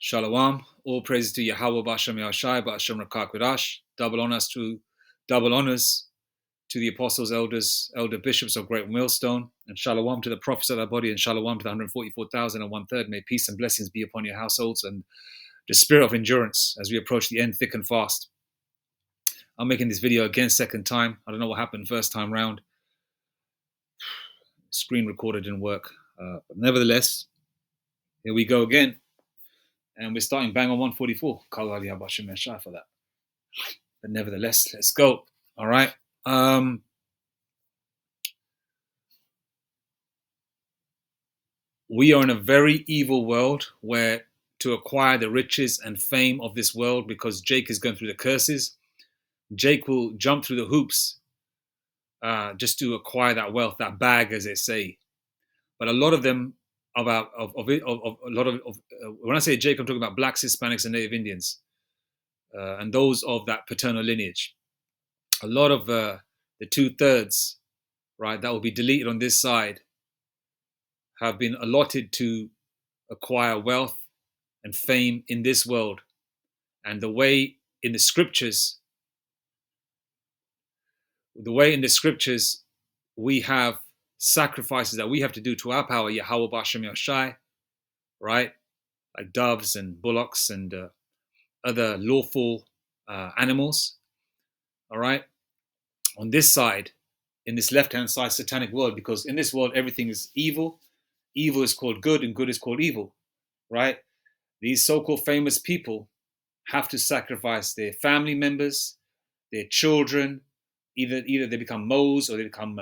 Shalom. All praises to Yahweh Bashem Yahshai, Bashem Rakak Vidash. Double honors to the apostles, elders, elder bishops of Great Millstone, and shalom to the prophets of our body, and shalom to the 144,000 and one third. May peace and blessings be upon your households and the spirit of endurance as we approach the end thick and fast. I'm making this video again second time. I don't know what happened first time round. Screen recorder didn't work. But nevertheless, here we go again. And we're starting bang on 144. For that. But nevertheless, let's go. All right. We are in a very evil world where to acquire the riches and fame of this world, because Jake is going through the curses, Jake will jump through the hoops just to acquire that wealth, that bag, as they say. But a lot of them, when I say Jake, I'm talking about blacks, Hispanics, and Native Indians, and those of that paternal lineage. A lot of the 2/3, right, that will be deleted on this side, have been allotted to acquire wealth and fame in this world. And the way in the scriptures we have sacrifices that we have to do to our power, Yahweh Bashem Yahshai, right? Like doves and bullocks and other lawful animals, all right? On this side, in this left-hand side satanic world, because in this world everything is evil. Evil is called good and good is called evil, right? These so-called famous people have to sacrifice their family members, their children. Either they become moles or they become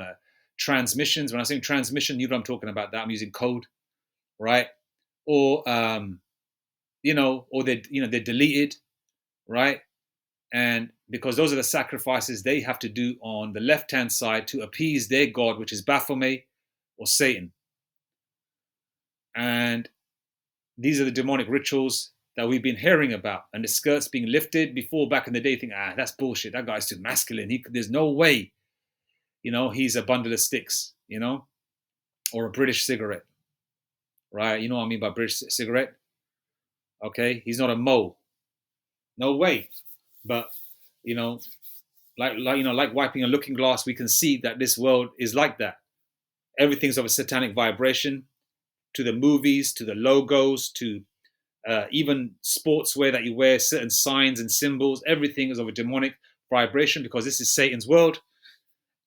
transmissions. When I say transmission, you know what I'm talking about. That I'm using code, right? Or or they're deleted, right? And because those are the sacrifices they have to do on the left-hand side to appease their god, which is Baphomet or Satan. And these are the demonic rituals that we've been hearing about, and the skirts being lifted. Before, back in the day, you think, that's bullshit. That guy's too masculine. There's no way, he's a bundle of sticks, or a British cigarette, right? You know what I mean by British cigarette? Okay, he's not a mole. No way. But like wiping a looking glass, we can see that this world is like that. Everything's of a satanic vibration, to the movies, to the logos, to even sportswear that you wear, certain signs and symbols. Everything is of a demonic vibration, because this is Satan's world.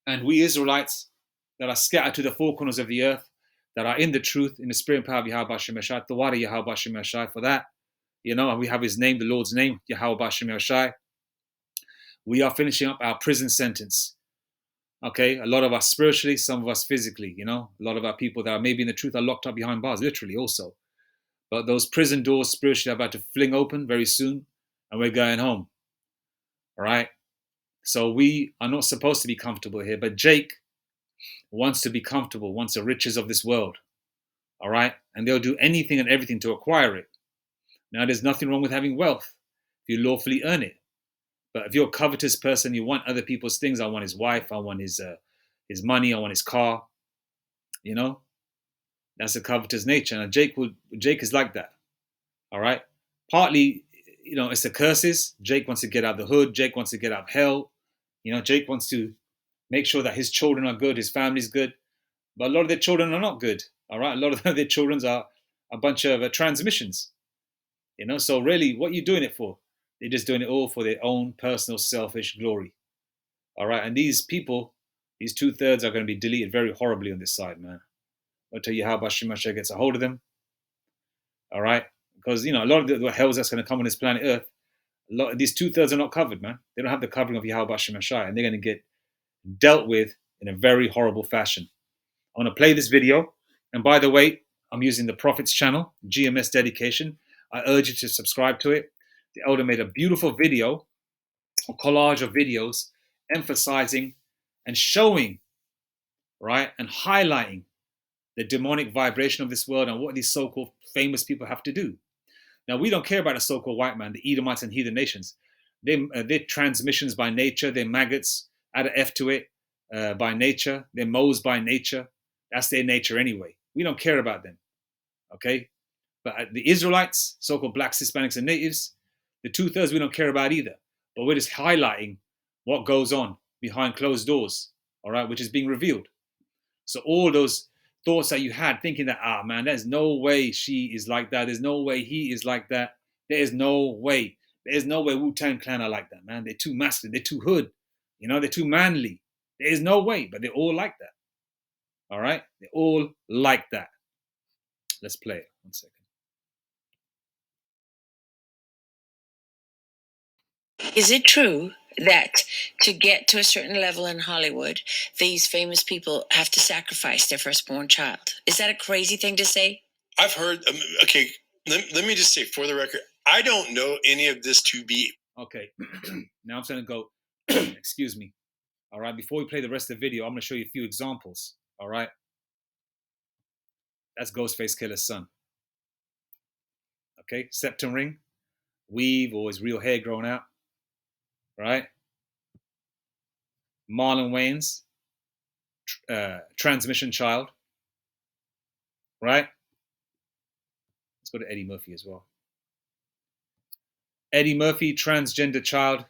And we Israelites that are scattered to the four corners of the earth, that are in the truth, in the spirit and power of Yahweh Bashem Yahshai, the water Yahweh Bashem Yahshai for that, and we have his name, the Lord's name, Yahweh Bashem Yahshai. We are finishing up our prison sentence. Okay, a lot of us spiritually, some of us physically, a lot of our people that are maybe in the truth are locked up behind bars, literally also. But those prison doors spiritually are about to fling open very soon, and we're going home. All right? So we are not supposed to be comfortable here, but Jake wants to be comfortable, wants the riches of this world. All right? And they'll do anything and everything to acquire it. Now, there's nothing wrong with having wealth if you lawfully earn it. But if you're a covetous person, you want other people's things. I want his wife. I want his money. I want his car. That's a covetous nature. And Jake is like that. All right. Partly, it's the curses. Jake wants to get out of the hood. Jake wants to get out of hell. Jake wants to make sure that his children are good, his family's good. But a lot of their children are not good. All right. A lot of their children are a bunch of transmissions. So really, what are you doing it for? They're just doing it all for their own personal selfish glory. All right. And these people, these 2/3 are going to be deleted very horribly on this side, man. I'll tell you how Bashem Yahshai gets a hold of them. All right. Because, a lot of the hells that's going to come on this planet Earth, these 2/3 are not covered, man. They don't have the covering of Yahweh Bashem Yahshai, and they're going to get dealt with in a very horrible fashion. I want to play this video. And by the way, I'm using the Prophet's channel, GMS Dedication. I urge you to subscribe to it. The elder made a beautiful video, a collage of videos, emphasizing and showing, right, and highlighting the demonic vibration of this world and what these so-called famous people have to do. Now, we don't care about the so-called white man, the Edomites and heathen nations. They're transmissions by nature. They're maggots. Add an F to it by nature. They're moles by nature. That's their nature anyway. We don't care about them. Okay? But the Israelites, so-called blacks, Hispanics, and natives, the 2/3 we don't care about either. But we're just highlighting what goes on behind closed doors, all right, which is being revealed. So all those thoughts that you had, thinking that, man, there's no way she is like that. There's no way he is like that. There's no way. There's no way Wu-Tang Clan are like that, man. They're too masculine. They're too hood. They're too manly. There's no way, but they're all like that. All right? They're all like that. Let's play it. 1 second. Is it true that to get to a certain level in Hollywood, these famous people have to sacrifice their firstborn child? Is that a crazy thing to say? I've heard, okay, let me just say for the record, I don't know any of this to be. Okay, now I'm going to go, excuse me. All right, before we play the rest of the video, I'm going to show you a few examples. All right. That's Ghostface Killer's son. Okay, septum ring, weave, or his real hair grown out. Right? Marlon Wayans, transmission child. Right? Let's go to Eddie Murphy as well. Eddie Murphy, transgender child.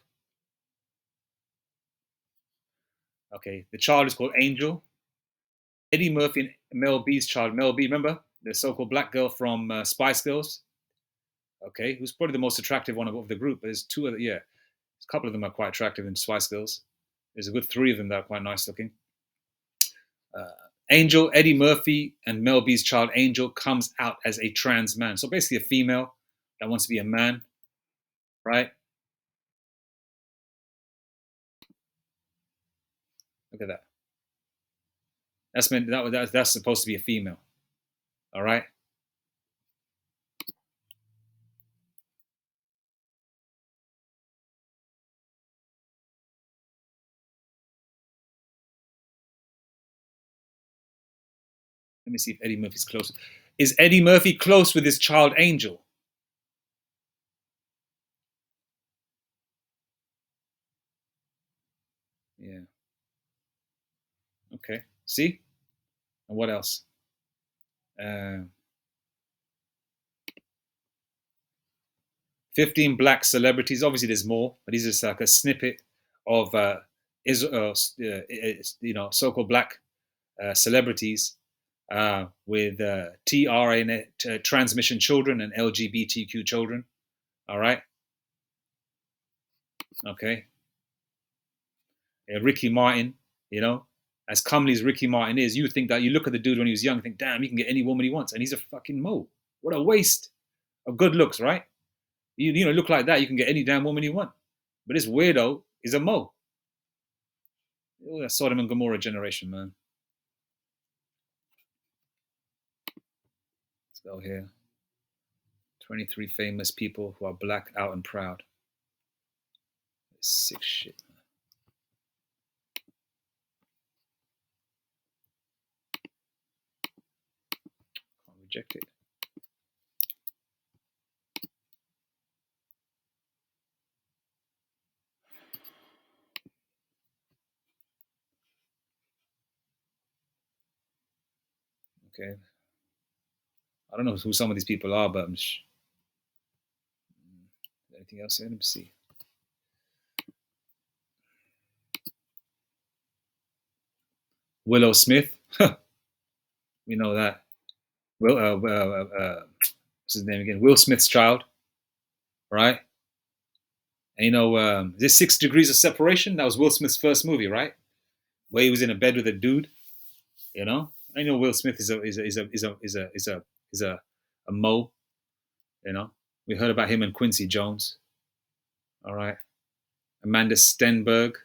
Okay, the child is called Angel. Eddie Murphy and Mel B's child. Mel B, remember? The so-called black girl from Spice Girls. Okay, who's probably the most attractive one of the group. There's two other, a couple of them are quite attractive in Spice Girls. There's a good 3 of them that are quite nice looking. Angel, Eddie Murphy, and Mel B's child Angel comes out as a trans man. So basically a female that wants to be a man, right? Look at that. That's supposed to be a female, all right? Let me see if Eddie Murphy's close. Is Eddie Murphy close with his child Angel? Yeah. Okay. See? And what else? 15 black celebrities. Obviously, there's more, but these are just like a snippet of so-called black celebrities with TRA transmission children and LGBTQ children. All right. Okay. Ricky Martin, as comely as Ricky Martin is, you would think that you look at the dude when he was young and think, damn, he can get any woman he wants. And he's a fucking mo. What a waste of good looks, right? You look like that, you can get any damn woman you want. But this weirdo is a mo. Oh, that Sodom and Gomorrah generation, man. Let's go here. 23 famous people who are black, out, and proud. Sick shit, man. Can't reject it. Okay. I don't know who some of these people are, but I'm anything else here? Let me see. Willow Smith. We know that. What's his name again? Will Smith's child. Right? And is this 6 Degrees of Separation? That was Will Smith's first movie, right? Where he was in a bed with a dude. I know Will Smith is a mo. We heard about him and Quincy Jones. All right. Amanda Stenberg.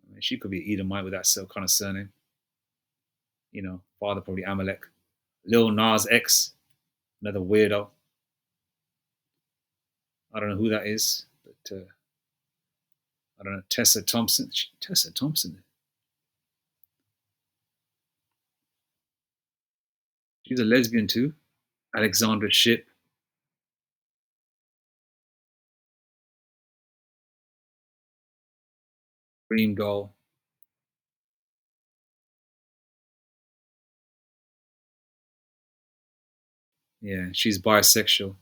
I mean, she could be Edomite with that kind of surname. Father probably Amalek. Lil Nas X, another weirdo. I don't know who that is, but I don't know. Tessa Thompson. Tessa Thompson. She's a lesbian too. Alexandra Shipp. Dream Doll. Yeah, she's bisexual.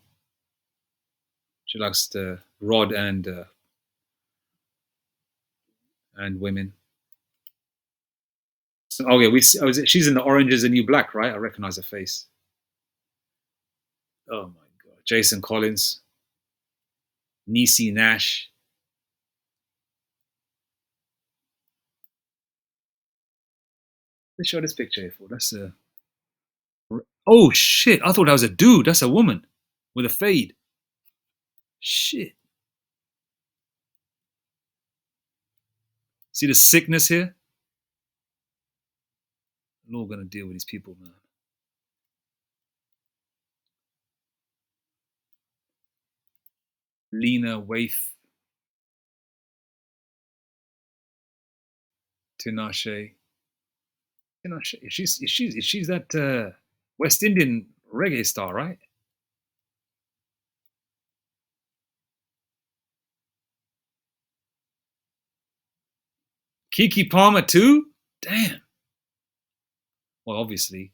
She likes the rod and women. So, oh yeah, she's in the Orange Is the New Black, right? I recognize her face. Oh my god, Jason Collins, Niecy Nash. Let's show this picture here for. That's a. Oh shit! I thought that was a dude. That's a woman with a fade. Shit. See the sickness here? We're all gonna deal with these people, man. Lena Waithe, Tinashe. She's that West Indian reggae star, right? Kiki Palmer too? Damn. Well, obviously,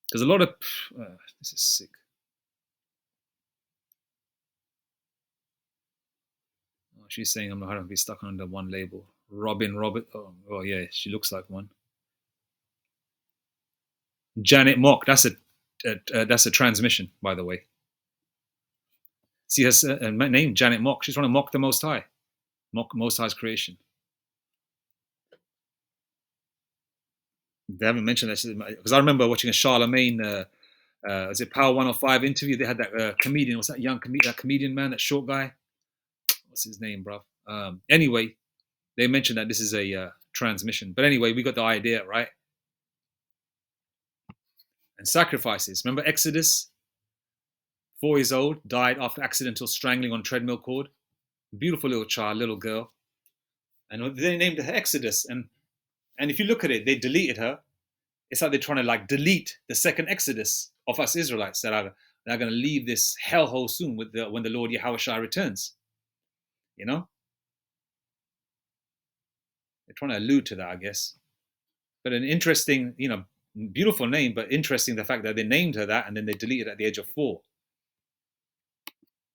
because a lot of this is sick. Oh, she's saying I'm not going to be stuck under one label. Robin Robert. Oh yeah, she looks like one. Janet Mock. That's a transmission, by the way. See her name, Janet Mock. She's trying to mock the Most High, mock Most High's creation. They haven't mentioned that because I remember watching a Charlemagne. Was it Power 105 interview? They had that comedian. What's that young comedian man? That short guy. What's his name, bro? Anyway, they mentioned that this is a transmission. But anyway, we got the idea, right? And sacrifices. Remember Exodus? 4 years old, died after accidental strangling on treadmill cord. Beautiful little child, little girl. And they named her Exodus. And if you look at it, they deleted her. It's like they're trying to like delete the second Exodus of us Israelites that are going to leave this hellhole soon when the Lord Yahushua returns. You know? They're trying to allude to that, I guess. But an interesting, beautiful name, but interesting the fact that they named her that and then they deleted it at the age of 4.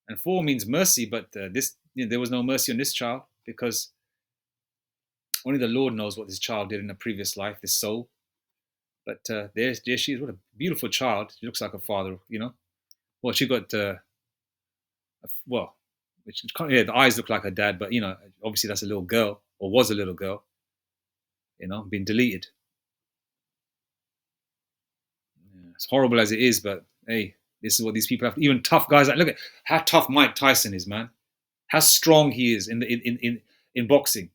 And 4 means mercy, but there was no mercy on this child because only the Lord knows what this child did in a previous life, this soul. But there she is. What a beautiful child. She looks like her father, Well, she got, the eyes look like her dad, but, obviously that's a little girl or was a little girl, been deleted. Yeah, as horrible as it is, but hey, this is what these people have. Even tough guys. Look at how tough Mike Tyson is, man. How strong he is in boxing.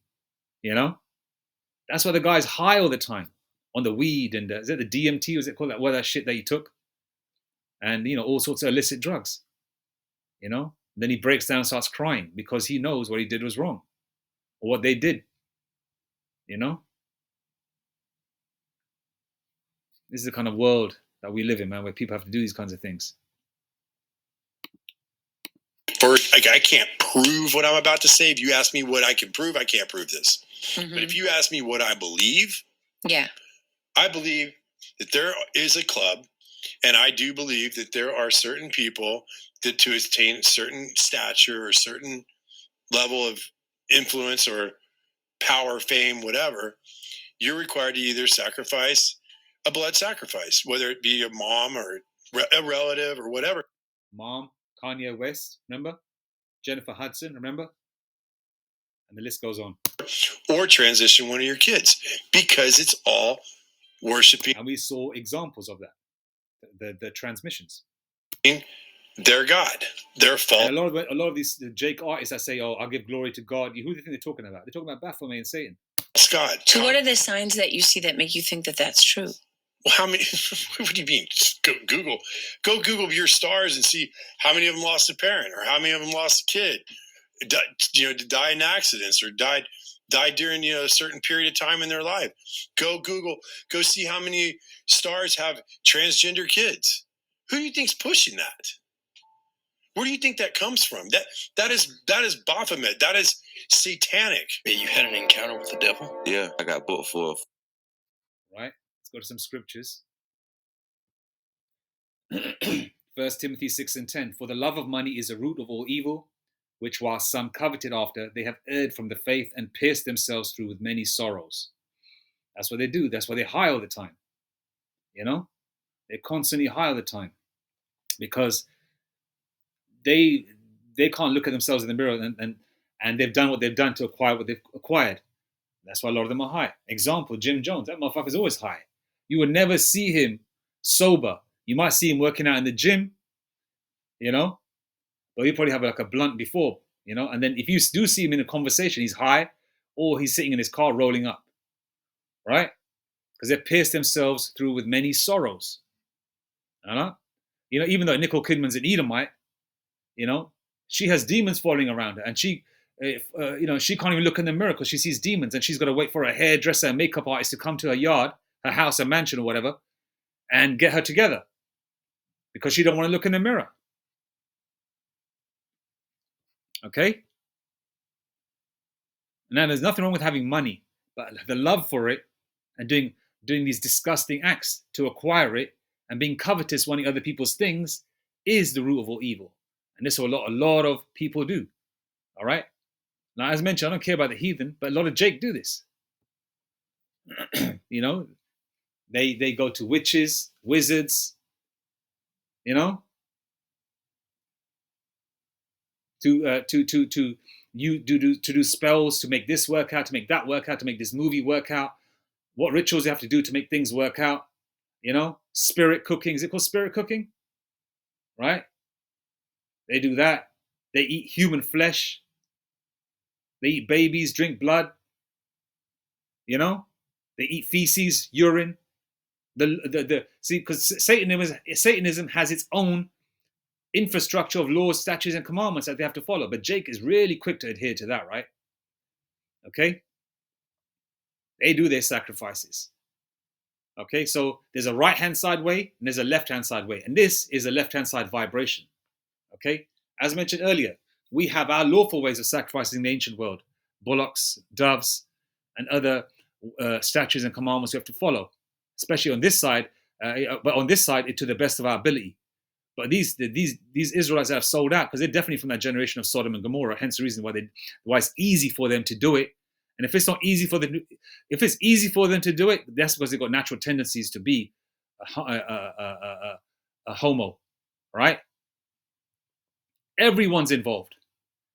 That's why the guy's high all the time on the weed and is it the DMT? Was it called that shit that he took? And all sorts of illicit drugs. Then he breaks down and starts crying because he knows what he did was wrong or what they did. This is the kind of world that we live in, man, where people have to do these kinds of things. I can't prove what I'm about to say. If you ask me what I can prove, I can't prove this. Mm-hmm. But if you ask me what I believe, I believe that there is a club, and I do believe that there are certain people that to attain a certain stature or certain level of influence or power, fame, whatever, you're required to either sacrifice a blood sacrifice, whether it be a mom or a relative or whatever. Mom, Kanye West, remember? Jennifer Hudson, remember? And the list goes on. Or transition one of your kids because it's all worshiping. And we saw examples of that, the transmissions. Their God, their fault. And a lot of these Jake artists that say, "Oh, I'll give glory to God." Who do you think they're talking about? They're talking about Baphomet and Satan. It's God. So, what are the signs that you see that make you think that that's true? Well, how many? What do you mean? Go Google your stars and see how many of them lost a parent, or how many of them lost a kid. Die in accidents, or died during a certain period of time in their life. Go see how many stars have transgender kids. Who do you think's pushing that? Where do you think that comes from? That is Baphomet. That is satanic. Hey, you had an encounter with the devil? Yeah, I got booked for. Right. Let's go to some scriptures. 1 Timothy 6:10. For the love of money is the root of all evil, which while some coveted after, they have erred from the faith and pierced themselves through with many sorrows. That's what they do. That's why they're high all the time. You know? They're constantly high all the time. Because they can't look at themselves in the mirror and they've done what they've done to acquire what they've acquired. That's why a lot of them are high. Example, Jim Jones. That motherfucker's always high. You would never see him sober. You might see him working out in the gym, you know, but you probably have like a blunt before, you know, and then if you do see him in a conversation, he's high or he's sitting in his car rolling up, right? Because they've pierced themselves through with many sorrows. You know, even though Nicole Kidman's an Edomite, you know, she has demons following around her, and she can't even look in the mirror because she sees demons, and she's got to wait for a hairdresser and makeup artist to come to her yard, her house, her mansion, or whatever, and get her together because she don't want to look in the mirror. Okay? Now, there's nothing wrong with having money, but the love for it and doing these disgusting acts to acquire it and being covetous, wanting other people's things, is the root of all evil. And this is what a lot of people do. All right? Now, as mentioned, I don't care about the heathen, but a lot of Jake do this. You know, they go to witches, wizards, you know, to do spells, to make this work out, to make that work out, to make this movie work out. What rituals they have to do to make things work out, you know, spirit cooking. Is it called spirit cooking? Right? They do that. They eat human flesh. They eat babies, drink blood. You know, they eat feces, urine. See, because Satanism has its own infrastructure of laws, statutes, and commandments that they have to follow. But Jake is really quick to adhere to that, right? Okay? They do their sacrifices. Okay, so there's a right-hand side way and there's a left-hand side way. And this is a left-hand side vibration. Okay? As mentioned earlier, we have our lawful ways of sacrificing in the ancient world. Bullocks, doves, and other statutes and commandments we have to follow. Especially on this side, but on this side, to the best of our ability. But these Israelites that have sold out, because they're definitely from that generation of Sodom and Gomorrah, hence the reason why it's easy for them to do it. And if it's not easy for them, if it's easy for them to do it, that's because they've got natural tendencies to be a homo, right? Everyone's involved.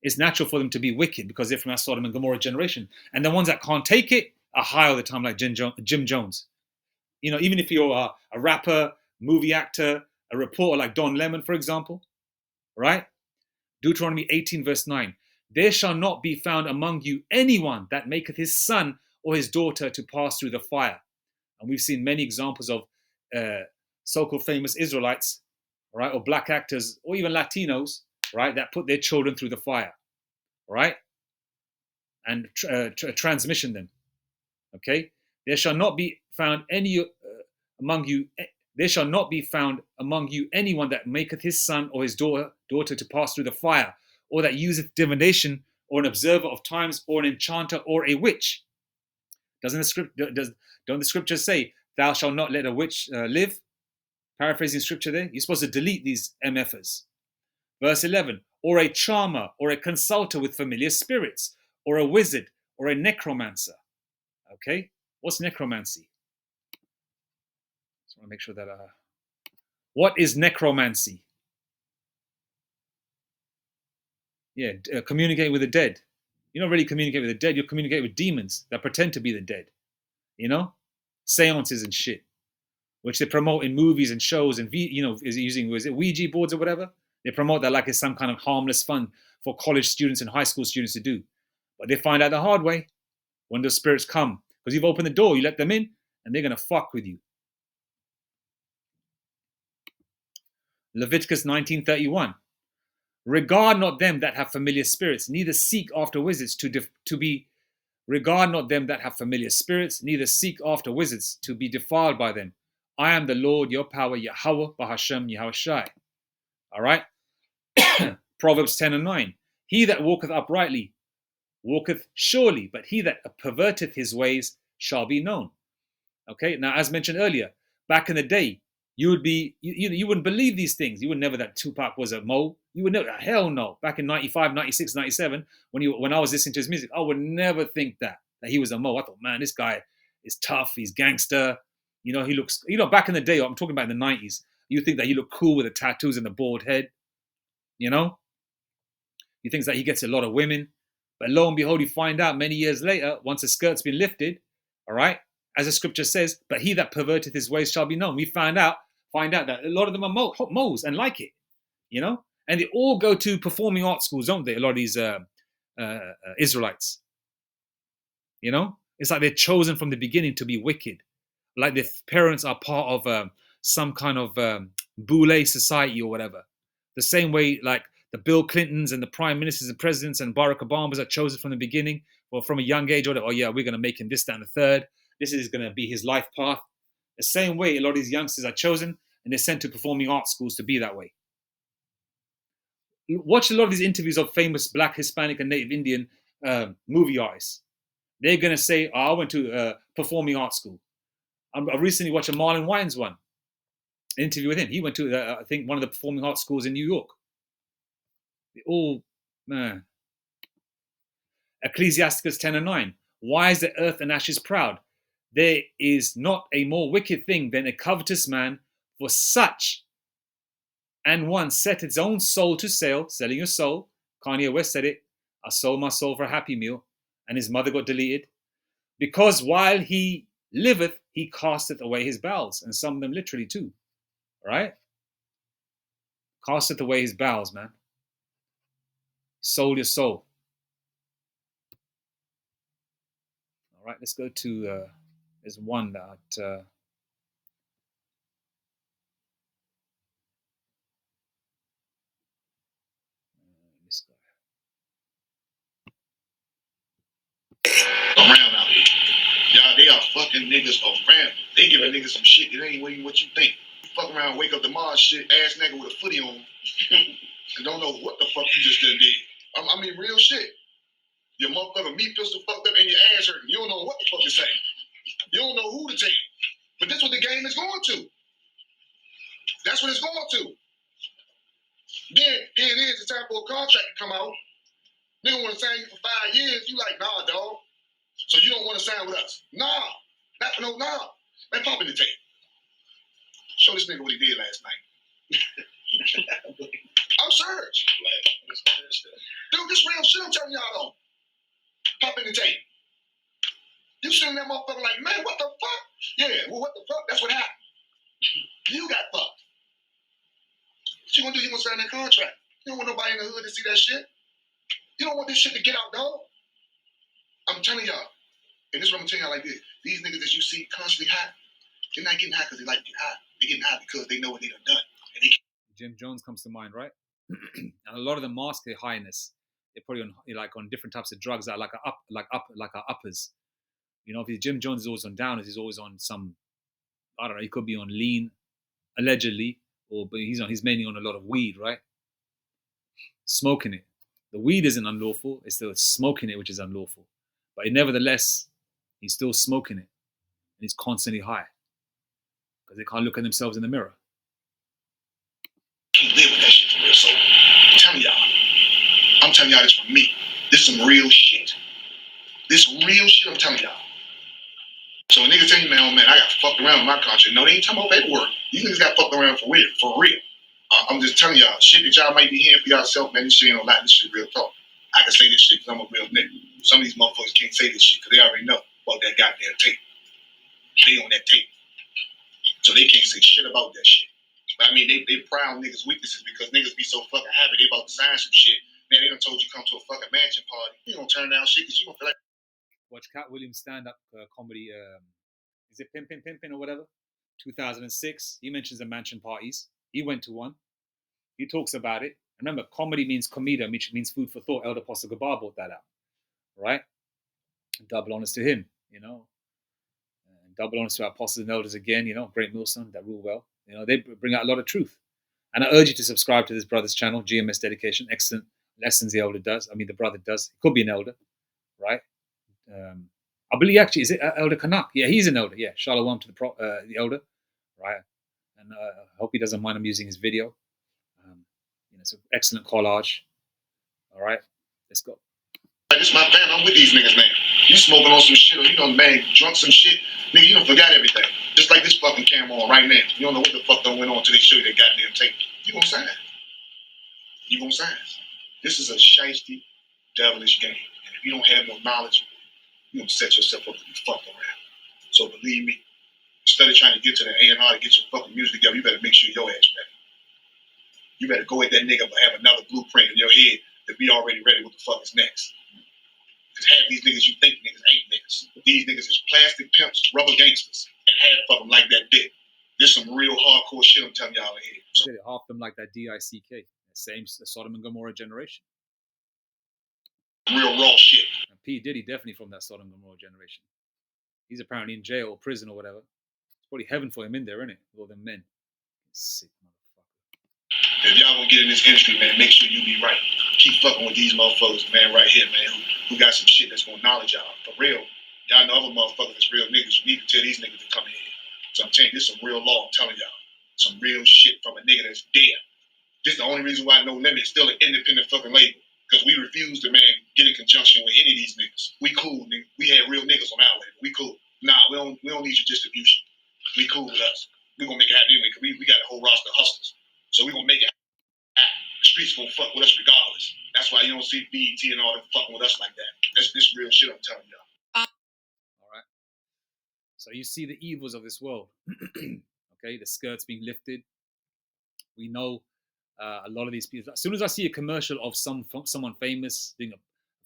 It's natural for them to be wicked because they're from that Sodom and Gomorrah generation. And the ones that can't take it are high all the time, like Jim Jones. You know, even if you're a rapper, movie actor, a reporter like Don Lemon, for example, right? Deuteronomy 18, verse 9. There shall not be found among you anyone that maketh his son or his daughter to pass through the fire. And we've seen many examples of so-called famous Israelites, right, or black actors, or even Latinos, right, that put their children through the fire, right, and transmission them. Okay, there shall not be found among you. There shall not be found among you anyone that maketh his son or his daughter to pass through the fire, or that useth divination, or an observer of times, or an enchanter, or a witch. Don't the scriptures say, "Thou shalt not let a witch live"? Paraphrasing scripture there, you're supposed to delete these MFers. Verse 11, or a charmer, or a consulter with familiar spirits, or a wizard, or a necromancer. Okay, what's necromancy? Just want to make sure that. What is necromancy? Yeah, communicating with the dead. You don't really communicate with the dead. You communicate with demons that pretend to be the dead. You know, seances and shit, which they promote in movies and shows, and is it Ouija boards or whatever? They promote that like it's some kind of harmless fun for college students and high school students to do. But they find out the hard way when those spirits come. Because you've opened the door, you let them in, and they're going to fuck with you. Leviticus 19:31. Regard not them that have familiar spirits, neither seek after wizards Regard not them that have familiar spirits, neither seek after wizards to be defiled by them. I am the Lord, your power, Yahweh, Bahashem, Yahushai. All right? Proverbs 10:9. He that walketh uprightly walketh surely, but he that perverteth his ways shall be known. Okay, now as mentioned earlier, back in the day, you would be, you wouldn't believe these things. You would never that Tupac was a Mo. You would never, hell no. Back in 95, 96, 97, when I was listening to his music, I would never think that he was a Mo. I thought, man, this guy is tough. He's gangster. He looks, back in the day, I'm talking about in the 90s, you think that he looked cool with the tattoos and the bald head. You think that he gets a lot of women. But lo and behold, you find out many years later, once the skirt's been lifted, all right, as the scripture says, but he that perverteth his ways shall be known. We find out that a lot of them are Mo's and like it, and they all go to performing arts schools, don't they? A lot of these Israelites, it's like they're chosen from the beginning to be wicked, like their parents are part of some kind of boule society or whatever. The same way, like the Bill Clintons and the prime ministers and presidents and Barack Obamas are chosen from the beginning or from a young age. Or, oh yeah, we're going to make him this, that, and the third. This is going to be his life path. The same way, a lot of these youngsters are chosen and they're sent to performing arts schools to be that way. Watch a lot of these interviews of famous Black, Hispanic, and Native Indian movie artists. They're going to say, oh, I went to performing arts school. I recently watched a Marlon Wayans one, an interview with him. He went to, I think, one of the performing arts schools in New York. They all, man. Ecclesiasticus 10:9. Why is the earth and ashes proud? There is not a more wicked thing than a covetous man, for such and one set his own soul to sale, selling your soul. Kanye West said it. I sold my soul for a Happy Meal, and his mother got deleted. Because while he liveth, he casteth away his bowels, and some of them literally too. Right? Casteth away his bowels, man. Sold your soul. All right, let's go to, there's one that, this guy. Around out here. Y'all, they are fucking niggas around. They giving niggas some shit that ain't even what you think. You fuck around, wake up tomorrow, shit, ass nigga with a footy on, and don't know what the fuck you just did. I mean, real shit. Your motherfucker meat pistol fucked up and your ass hurting. You don't know what the fuck to say. You don't know who to take. But that's what the game is going to. That's what it's going to. Then, here it is, it's time for a contract to come out. Nigga want to sign you for 5 years. You like, nah, dog. So you don't want to sign with us. Nah. Nah. Man, pop in the tape. Show this nigga what he did last night. I'm serious. Dude, this real shit I'm telling y'all though. Pop in the tape. You sitting that motherfucker like, man, what the fuck? Yeah, well, what the fuck? That's what happened. You got fucked. What you gonna do? You gonna sign that contract? You don't want nobody in the hood to see that shit. You don't want this shit to get out, dog. I'm telling y'all, and this is what I'm telling y'all like this. These niggas that you see constantly high, they're not getting high because they like to get high. They're getting high because they know what they done done. Jim Jones comes to mind, right? And a lot of them mask their highness. They're probably on different types of drugs that are like uppers. If Jim Jones is always on downers, he's always on some, I don't know, he could be on lean, allegedly, but he's mainly on a lot of weed, right? Smoking it. The weed isn't unlawful, it's still smoking it which is unlawful. But nevertheless, he's still smoking it. And he's constantly high. Because they can't look at themselves in the mirror. Can't live with that shit for real. So I'm telling y'all this from me. This is some real shit. I'm telling y'all. So a nigga tell you, man, I got fucked around with my contract. No, they ain't talking about paperwork. These niggas got fucked around for real. I'm just telling y'all, shit that y'all might be hearing for yourself, man, this shit ain't no lie. This shit real talk. I can say this shit because I'm a real nigga. Some of these motherfuckers can't say this shit because they already know about that goddamn tape. They on that tape. So they can't say shit about that shit. But I mean, they proud niggas' weaknesses because niggas be so fucking happy they about to sign some shit. Man, they done told you come to a fucking mansion party. You don't turn down shit because you don't feel like. Watch Cat Williams stand-up comedy. Is it Pimpin' or whatever? 2006. He mentions the mansion parties. He went to one. He talks about it. Remember, comedy means comida, which means food for thought. Elder Apostle Gabar brought that out, right? Double honors to him, and double honors to our apostles and elders again. Great millstone that rule well. They bring out a lot of truth. And I urge you to subscribe to this brother's channel, GMS Dedication. Excellent lessons the elder does. I mean, the brother does. He could be an elder, right? I believe actually, is it Elder Kanak? Yeah, he's an elder. Yeah, Shalom to the elder, right? and I hope he doesn't mind I'm using his video. It's an excellent collage. All right, let's go. This is my family. I'm with these niggas, man. You smoking on some shit, or you done, man, drunk some shit. Nigga, you done forgot everything. Just like this fucking camera on right now. You don't know what the fuck done went on till they show you that goddamn tape. You gonna sign. You gonna sign. This is a shiesty, devilish game. And if you don't have no knowledge, you gonna set yourself up to be fucked around. So believe me, instead of trying to get to the A&R to get your fucking music together, you better make sure your ass ready. You better go at that nigga but have another blueprint in your head to be already ready what the fuck is next. Because half these niggas you think niggas ain't niggas. These niggas is plastic pimps, rubber gangsters, and half of them like that dick. There's some real hardcore shit I'm telling y'all in here. So, half of them like that DICK. Same Sodom and Gomorrah generation. Real raw shit. And P. Diddy definitely from that Sodom and Gomorrah generation. He's apparently in jail or prison or whatever. It's probably heaven for him in there, isn't it? With all them men. Sick motherfucker. If y'all gonna get in this industry, man, make sure you be right. Keep fucking with these motherfuckers, man, right here, man, who got some shit that's gonna knowledge y'all. For real. Y'all know other motherfuckers that's real niggas. You need to tell these niggas to come in here. So I'm telling you, this is some real law, I'm telling y'all. Some real shit from a nigga that's dead. This is the only reason why No Limit is still an independent fucking label. Because we refuse to, man, get in conjunction with any of these niggas. We cool, nigga. We had real niggas on our label. We cool. Nah, we don't need your distribution. We cool with us. We gonna make it happen anyway, because we got a whole roster of hustlers. So we gonna make it happen. The streets gonna fuck with us regardless. That's why you don't see BET and all them fucking with us like that. That's this real shit I'm telling y'all. All right. So you see the evils of this world. Okay, the skirts being lifted. We know a lot of these people. As soon as I see a commercial of someone famous doing a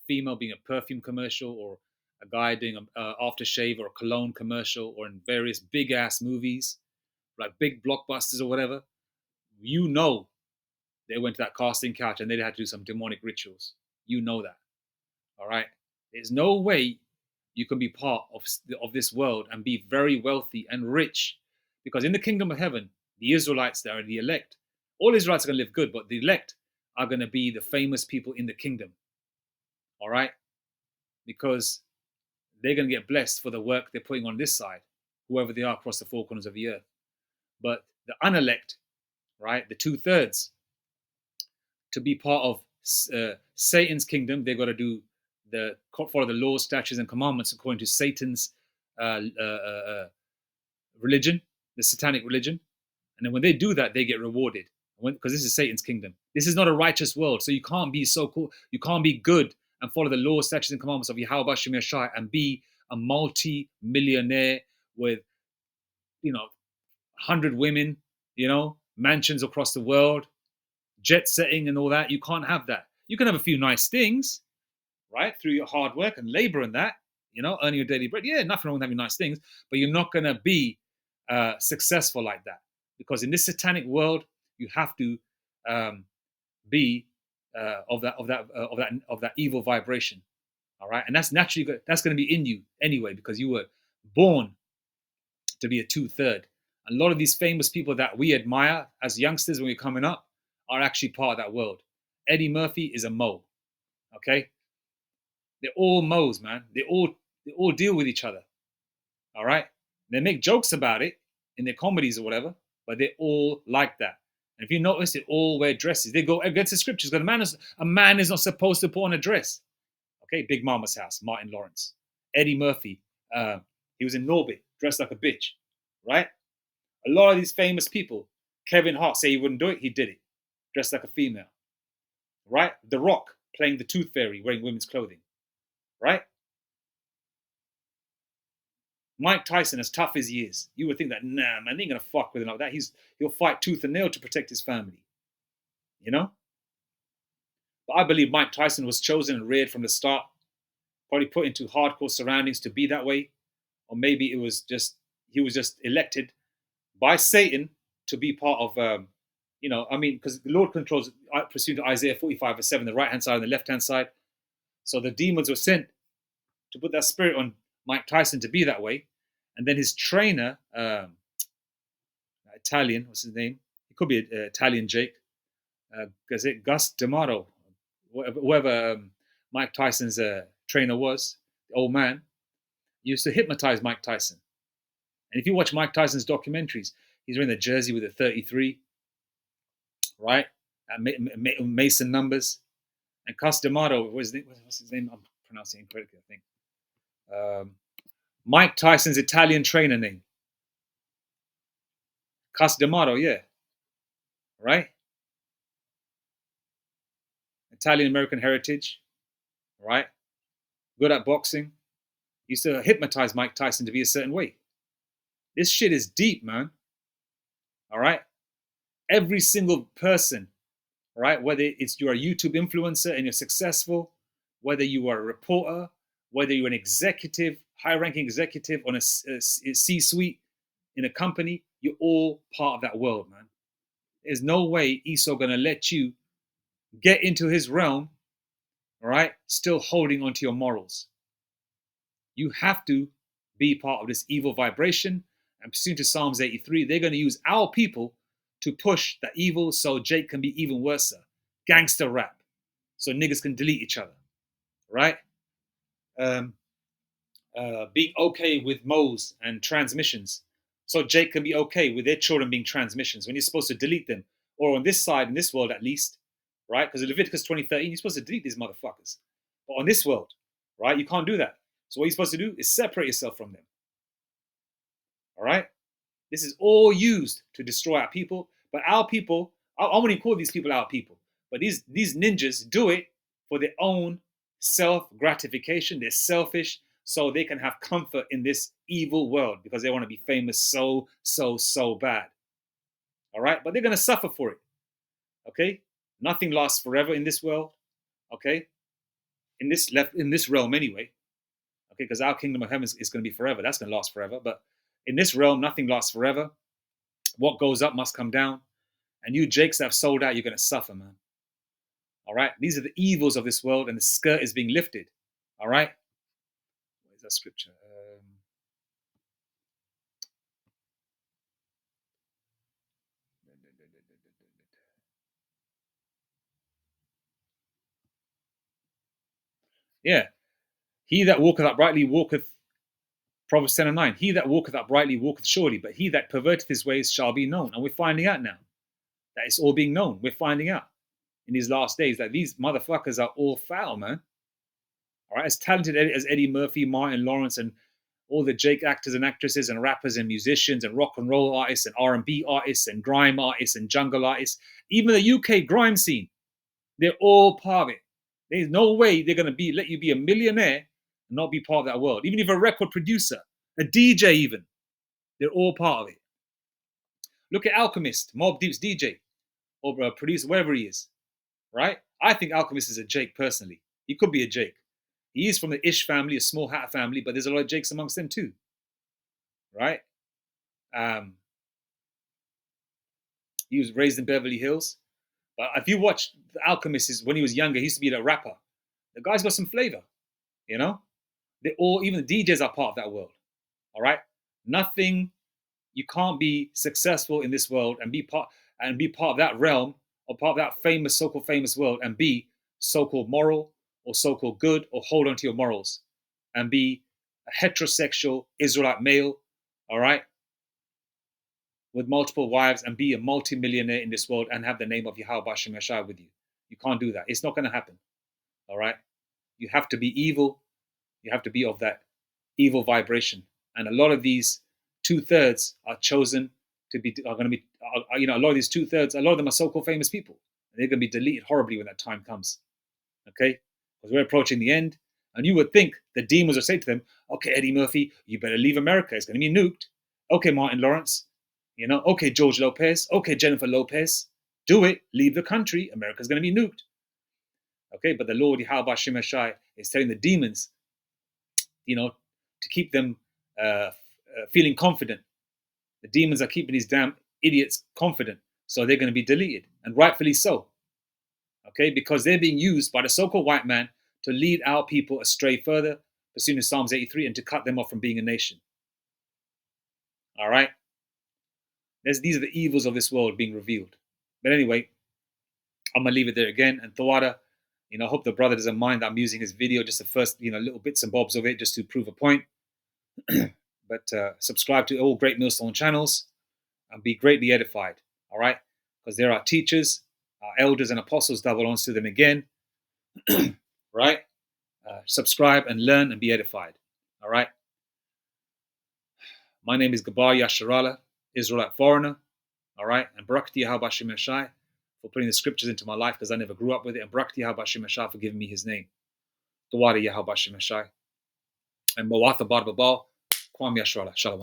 female being a perfume commercial, or a guy doing an aftershave or a cologne commercial, or in various big ass movies, like big blockbusters or whatever, you know they went to that casting couch and they had to do some demonic rituals. You know that. All right. There's no way you can be part of this world and be very wealthy and rich, because in the kingdom of heaven, the Israelites that are the elect, all Israelites are going to live good, but the elect are going to be the famous people in the kingdom. All right? Because they're going to get blessed for the work they're putting on this side, whoever they are across the four corners of the earth. But the unelect, right, the 2/3, to be part of Satan's kingdom, they've got to follow the laws, statutes, and commandments according to Satan's religion, the satanic religion. And then when they do that, they get rewarded. Because this is Satan's kingdom. This is not a righteous world. So you can't be so cool. You can't be good and follow the laws, statutes, and commandments of Yahweh Shem Yeshai and be a multi-millionaire with, 100 women, mansions across the world, jet setting and all that. You can't have that. You can have a few nice things, right? Through your hard work and labor and that, earning your daily bread. Yeah, nothing wrong with having nice things, but you're not going to be successful like that. Because in this satanic world, you have to be of that evil vibration, all right? And that's naturally good. That's going to be in you anyway, because you were born to be a 2/3. A lot of these famous people that we admire as youngsters when we're coming up are actually part of that world. Eddie Murphy is a Mo, okay? They're all Mo's, man. They all deal with each other, all right? They make jokes about it in their comedies or whatever, but they're all like that. And if you notice, they all wear dresses. They go against the scriptures. Because a man is not supposed to put on a dress. Okay, Big Mama's House, Martin Lawrence. Eddie Murphy, he was in Norbit, dressed like a bitch, right? A lot of these famous people, Kevin Hart, say he wouldn't do it, he did it, dressed like a female, right? The Rock, playing the Tooth Fairy, wearing women's clothing, right? Mike Tyson, as tough as he is, you would think that, nah, man, they ain't gonna fuck with him like that. He'll fight tooth and nail to protect his family, But I believe Mike Tyson was chosen and reared from the start, probably put into hardcore surroundings to be that way, or maybe he was just elected by Satan to be part of, because the Lord controls, pursuant to Isaiah 45:7, the right-hand side and the left-hand side. So the demons were sent to put that spirit on Mike Tyson to be that way. And then his trainer, Italian, what's his name? He could be Italian Jake. Gus D'Amato, whoever Mike Tyson's trainer was, the old man, used to hypnotize Mike Tyson. And if you watch Mike Tyson's documentaries, He's wearing the jersey with the 33, right? Mason numbers. And Cus D'Amato, what's his name? I'm pronouncing it incorrectly, I think. Mike Tyson's Italian trainer name. Cus D'Amato, yeah. Right? Italian-American heritage, right? Good at boxing. Used to hypnotize Mike Tyson to be a certain way. This shit is deep, man. All right? Every single person, right? Whether you're a YouTube influencer and you're successful, whether you are a reporter, whether you're an executive, high-ranking executive on a C-suite in a company, you're all part of that world, man. There's no way Esau gonna let you get into his realm, all right, still holding onto your morals. You have to be part of this evil vibration. And pursuant to Psalms 83, they're going to use our people to push the evil so Jake can be even worse. Gangster rap. So niggas can delete each other. Right? Being okay with moles and transmissions. So Jake can be okay with their children being transmissions when you're supposed to delete them. Or on this side, in this world at least, right? Because in Leviticus 20:13, you're supposed to delete these motherfuckers. But on this world, right, you can't do that. So what you're supposed to do is separate yourself from them. All right? This is all used to destroy our people. But our people, I wouldn't call these people our people. But these ninjas do it for their own self-gratification. They're selfish so they can have comfort in this evil world because they want to be famous so bad. All right? But they're going to suffer for it. Okay? Nothing lasts forever in this world. Okay? In this realm anyway. Okay, because our kingdom of heaven is going to be forever. That's going to last forever. But in this realm, nothing lasts forever. What goes up must come down. And you Jakes that have sold out, you're going to suffer, man. All right? These are the evils of this world, and the skirt is being lifted. All right? Where's that scripture? Yeah. He that walketh uprightly walketh, Proverbs 10:9. He that walketh uprightly walketh surely, but he that perverteth his ways shall be known. And we're finding out now that it's all being known. We're finding out in these last days that these motherfuckers are all foul, man. All right, as talented as Eddie Murphy, Martin Lawrence, and all the Jake actors and actresses and rappers and musicians and rock and roll artists and R&B artists and grime artists and jungle artists, even the UK grime scene, they're all part of it. There's no way they're going to let you be a millionaire and not be part of that world. Even if a record producer, a DJ even, they're all part of it. Look at Alchemist, Mobb Deep's DJ, or a producer, wherever he is, right? I think Alchemist is a Jake personally. He could be a Jake. He is from the Ish family, a small hat family, but there's a lot of Jakes amongst them too, right? He was raised in Beverly Hills. But if you watch The Alchemist, when he was younger, he used to be a rapper. The guy's got some flavor, you know? They all, even the DJs are part of that world, all right? Nothing, you can't be successful in this world and be part of that realm or part of that famous, so-called famous world and be so-called moral or so-called good or hold on to your morals and be a heterosexual Israelite male, all right? With multiple wives and be a multi-millionaire in this world and have the name of Yahweh Hashem Yeshua with you. You can't do that. It's not going to happen. All right? You have to be evil. You have to be of that evil vibration. And a lot of these 2/3 are chosen to be, are going to be, a lot of these 2/3, a lot of them are so-called famous people. And they're going to be deleted horribly when that time comes. Okay? Because we're approaching the end. And you would think the demons would say to them, okay, Eddie Murphy, you better leave America. It's going to be nuked. Okay, Martin Lawrence. Okay, George Lopez. Okay, Jennifer Lopez. Do it. Leave the country. America's going to be nuked. Okay, but the Lord Yahweh Hashem Yeshua is telling the demons, to keep them feeling confident. The demons are keeping these damn idiots confident, so they're going to be deleted, and rightfully so. Okay, because they're being used by the so-called white man to lead our people astray further, pursuing Psalms 83, and to cut them off from being a nation. All right? These are the evils of this world being revealed. But anyway, I'm going to leave it there again. And Thawada, I hope the brother doesn't mind that I'm using his video, just the first, little bits and bobs of it, just to prove a point. But subscribe to all Great Millstone channels. and be greatly edified. All right? Because there are teachers, elders, and apostles that will answer them again. Right? Subscribe and learn and be edified. All right? My name is Gabar Yasharala, Israelite foreigner. All right? And Barakati Yahweh Hashem Yashai for putting the scriptures into my life because I never grew up with it. And Barakati Yahweh Hashem Yashai for giving me his name. Dawada Yahweh Hashem Yashai. And Mawatha Bar Babal, Kwam Yasharala. Shalom.